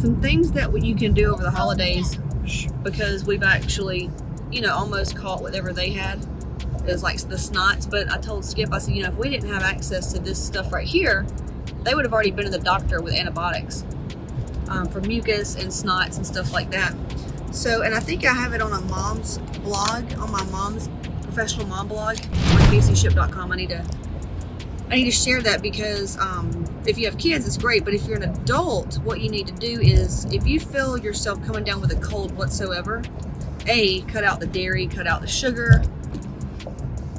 some things that you can do over the holidays, because we've actually, you know, almost caught whatever they had. It was like the snots, but I told Skip, I said, you know, if we didn't have access to this stuff right here, they would have already been to the doctor with antibiotics for mucus and snots and stuff like that. So, and I think I have it on a mom's blog, on my mom's professional mom blog on caseyship.com. I need to share that, because if you have kids, it's great, but if you're an adult, what you need to do is, if you feel yourself coming down with a cold whatsoever, cut out the dairy, cut out the sugar,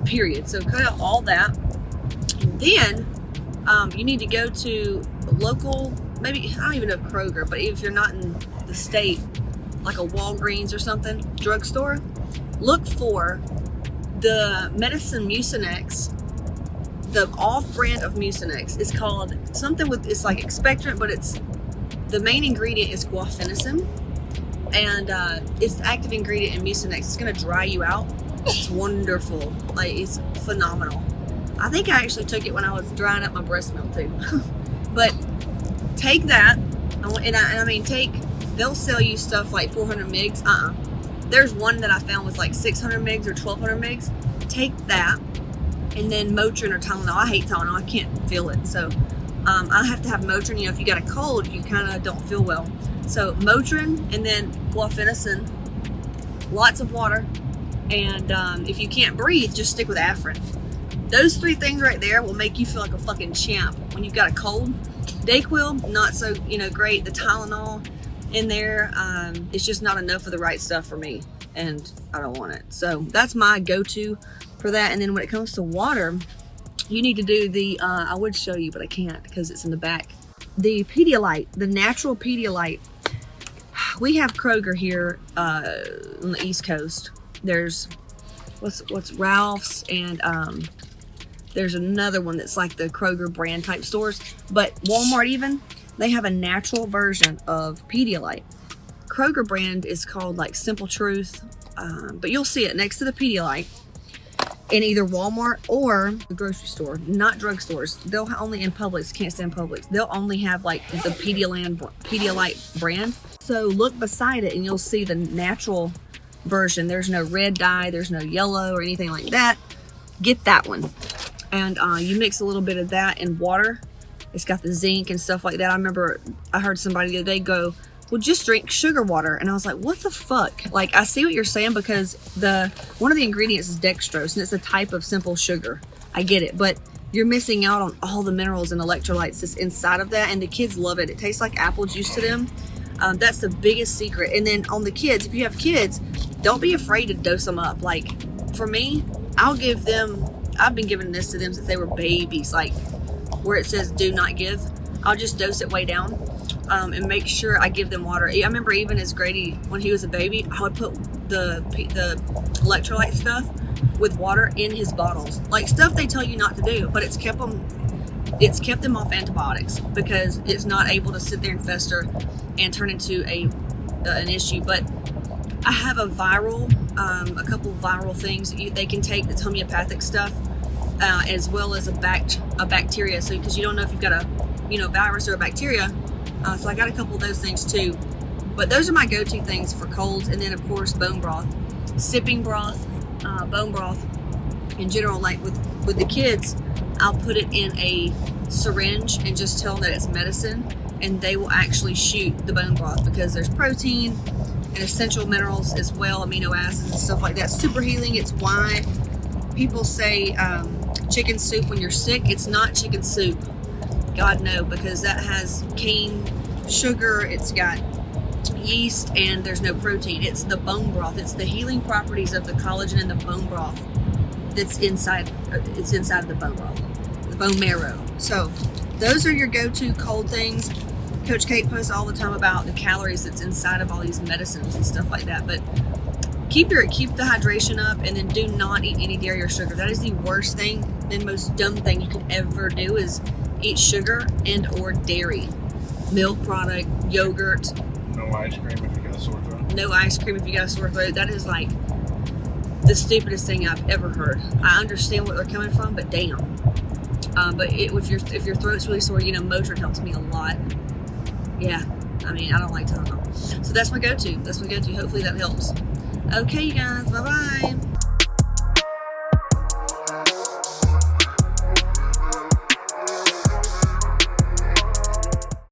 period. So cut out all that. And then you need to go to a local, maybe, I don't even know Kroger, but if you're not in the state, like a Walgreens or something, drugstore, look for the medicine Mucinex, the off-brand of Mucinex. It's called something with, it's like expectorant, but it's, the main ingredient is guaifenesin, and it's the active ingredient in Mucinex. It's gonna dry you out. It's wonderful, like it's phenomenal. I think I actually took it when I was drying up my breast milk too. But take that, and I mean, they'll sell you stuff like 400 mgs. There's one that I found was like 600 mgs or 1200 mgs. Take that, and then Motrin or Tylenol. I hate Tylenol, I can't feel it. So I have to have Motrin. You know, if you got a cold, you kind of don't feel well. So Motrin, and then guaifenesin, lots of water, and if you can't breathe, just stick with Afrin. Those three things right there will make you feel like a fucking champ when you've got a cold. Dayquil, not so, you know, great. The Tylenol in there, it's just not enough of the right stuff for me, and I don't want it. So that's my go-to for that. And then when it comes to water, you need to do the, I would show you, but I can't because it's in the back. The Pedialyte, the natural Pedialyte. We have Kroger here on the East Coast. There's what's Ralph's, and there's another one that's like the Kroger brand type stores. But Walmart even, they have a natural version of Pedialyte. Kroger brand is called like Simple Truth, but you'll see it next to the Pedialyte in either Walmart or the grocery store, not drugstores. They'll only in Publix, can't stand Publix. They'll only have like the Pedialyte brand. So look beside it and you'll see the natural version. There's no red dye, there's no yellow or anything like that. Get that one. And you mix a little bit of that in water. It's got the zinc and stuff like that. I remember I heard somebody the other day go, well, just drink sugar water. And I was like, what the fuck? Like, I see what you're saying, because one of the ingredients is dextrose, and it's a type of simple sugar. I get it, but you're missing out on all the minerals and electrolytes that's inside of that, and the kids love it. It tastes like apple juice to them. That's the biggest secret. And then on the kids, if you have kids, don't be afraid to dose them up. Like, for me, I've been giving this to them since they were babies, like where it says do not give. I'll just dose it way down. And make sure I give them water. I remember even as Grady, when he was a baby, I would put the electrolyte stuff with water in his bottles. Like stuff they tell you not to do, but it's kept them off antibiotics, because it's not able to sit there and fester and turn into an issue. But I have a couple viral things they can take, that's homeopathic stuff, as well as a bacteria. So because you don't know if you've got a virus or a bacteria. So I got a couple of those things too. But those are my go-to things for colds. And then of course bone broth, sipping broth, bone broth in general. Like with the kids, I'll put it in a syringe and just tell them that it's medicine, and they will actually shoot the bone broth, because there's protein and essential minerals as well, amino acids and stuff like that. Super healing. It's why people say chicken soup when you're sick. It's not chicken soup. God no, because that has cane sugar, it's got yeast, and there's no protein. It's the bone broth. It's the healing properties of the collagen in the bone broth that's inside. It's inside of the bone broth, the bone marrow. So those are your go-to cold things. Coach Kate posts all the time about the calories that's inside of all these medicines and stuff like that. But keep the hydration up, and then do not eat any dairy or sugar. That is the worst thing and most dumb thing you could ever do, is eat sugar and or dairy, milk product, yogurt. No ice cream if you got a sore throat. No ice cream if you got a sore throat. That is like the stupidest thing I've ever heard. I understand what they're coming from, but damn. But if your throat's really sore, Motrin helps me a lot. Yeah, I mean, I don't like Tylenol. So that's my go-to. Hopefully that helps. Okay, you guys. Bye-bye.